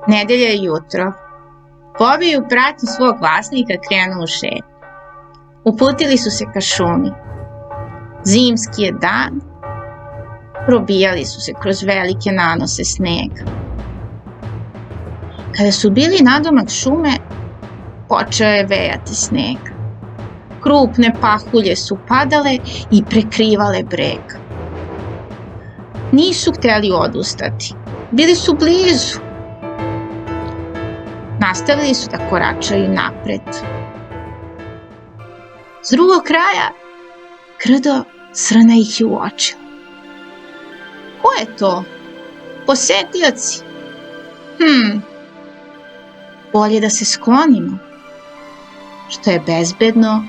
Nedelja je jutro. Bobby u pratnji svog vlasnika krenuo u šetnju. Uputili su se ka šumi. Zimski je dan. Probijali su se kroz velike nanose snega. Kada su bili nadomak šume, počeo je vejati sneg. Krupne pahulje su padale i prekrivale breg. Nisu hteli odustati. Bili su blizu. Nastavili su da koračaju napred. S drugog kraja krdo srna ih je uočila. Ko je to? Posetioci. Bolje da se sklonimo. Što je bezbedno,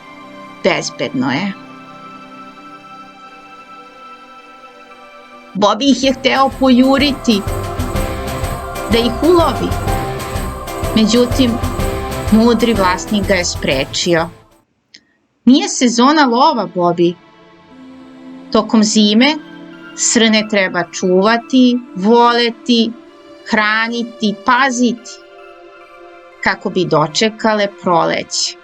bezbedno je. Bobby ih je hteo pojuriti, da ih ulovi. Međutim, mudri vlasnik ga je sprečio. Nije sezona lova, Bobby. Tokom zime srne treba čuvati, voleti, hraniti, paziti, kako bi dočekale proleće.